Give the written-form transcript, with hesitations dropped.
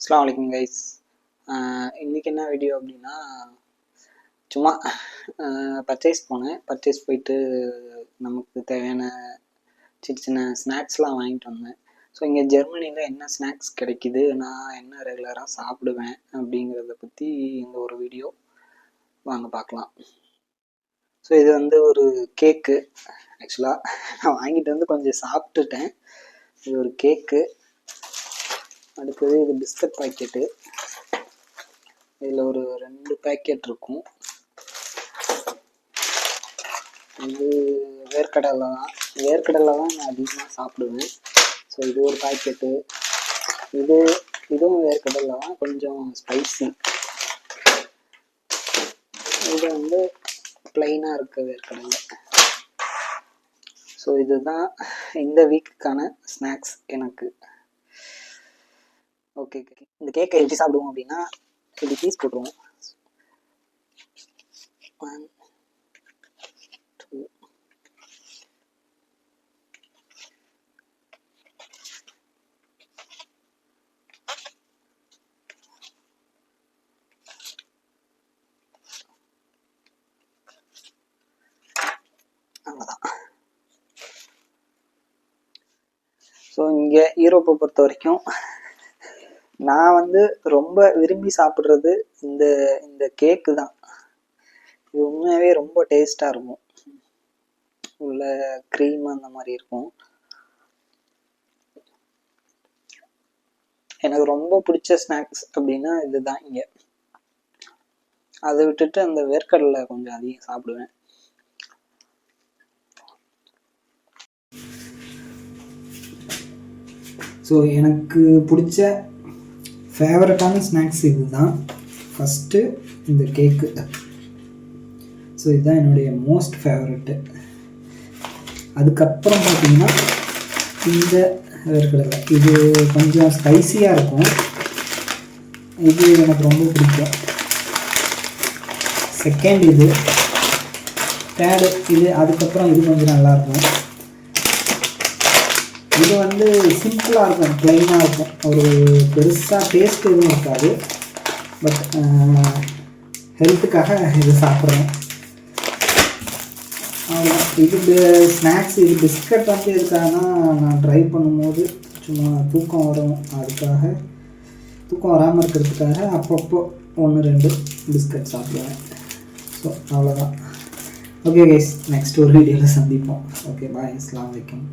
அஸ்ஸலாமு அலைக்கும் கைஸ். இன்றைக்கி என்ன வீடியோ அப்படின்னா, சும்மா பர்ச்சேஸ் போனேன். பர்ச்சேஸ் போயிட்டு நமக்கு தேவையான சின்ன சின்ன ஸ்நாக்ஸ்லாம் வாங்கிட்டு வந்தேன். ஸோ இங்கே ஜெர்மனியில் என்ன ஸ்நாக்ஸ் கிடைக்கிது, நான் என்ன ரெகுலராக சாப்பிடுவேன் அப்படிங்கிறத பற்றி இந்த ஒரு வீடியோ வாங்க பார்க்கலாம். ஸோ இது வந்து ஒரு கேக்கு. ஆக்சுவலாக நான் வாங்கிட்டு வந்து கொஞ்சம் சாப்பிட்டுட்டேன். இது ஒரு கேக்கு. அடுத்தது இது பிஸ்கட் பாக்கெட்டு. இதில் ஒரு 2 பேக்கெட் இருக்கும். இது வேர்க்கடலை தான் நான் அதிகமாக சாப்பிடுவேன். ஸோ இது ஒரு பாக்கெட்டு. இதுவும் வேர்க்கடலை தான், கொஞ்சம் ஸ்பைசி. இது வந்து ப்ளைனாக இருக்க வேர்க்கடலை. ஸோ இதுதான் இந்த வீக்குக்கான ஸ்நாக்ஸ் எனக்கு. ஓகே, இந்த கேக்கை எப்படி சாப்பிடுவோம் அப்படின்னா, இப்படி பீஸ் போட்டுருவோம். 1 2 அவ்வளோதான். ஸோ இங்கே யூரோப்பை பொறுத்த வரைக்கும் நான் வந்து ரொம்ப விரும்பி சாப்பிட்றது இந்த கேக்கு தான். இது உண்மையாகவே ரொம்ப டேஸ்ட்டாக இருக்கும். உள்ள க்ரீம் அந்த மாதிரி இருக்கும். எனக்கு ரொம்ப பிடிச்ச ஸ்நாக்ஸ் அப்படின்னா இதுதான் இங்கே. அதை விட்டுட்டு அந்த வேர்க்கடலை கொஞ்சம் அதிகம் சாப்பிடுவேன். ஸோ எனக்கு பிடிச்ச ஃபேவரட்டான ஸ்நாக்ஸ் இது தான். ஃபஸ்ட்டு இந்த கேக்கு. ஸோ இதுதான் என்னுடைய மோஸ்ட் ஃபேவரெட்டு. அதுக்கப்புறம் பார்த்திங்கன்னா இந்த வேர்க்கடலை. இது கொஞ்சம் ஸ்பைஸியாக இருக்கும். இது எனக்கு ரொம்ப பிடிக்கும். செகண்ட் இது. தேர்டு இது. அதுக்கப்புறம் இது கொஞ்சம் நல்லாயிருக்கும். இது வந்து சிம்பிளாக இருக்கும், ப்ளைனாக இருக்கும். ஒரு பெருசாக டேஸ்ட் எதுவும் இருக்காது. பட் ஹெல்த்துக்காக இது சாப்பிட்றேன். இது ஸ்நாக்ஸ். இது பிஸ்கட் வந்து எதுக்காகனா, நான் ட்ரை பண்ணும்போது சும்மா தூக்கம் வரும், அதுக்காக தூக்கம் வராமல் இருக்கிறதுக்காக அப்பப்போ 1-2 பிஸ்கட் சாப்பிடுவேன். ஸோ அவ்வளோதான். ஓகே கைஸ், நெக்ஸ்ட் ஒரு வீடியோவில் சந்திப்போம். ஓகே பாய், அஸ்ஸலாமு அலைக்கும்.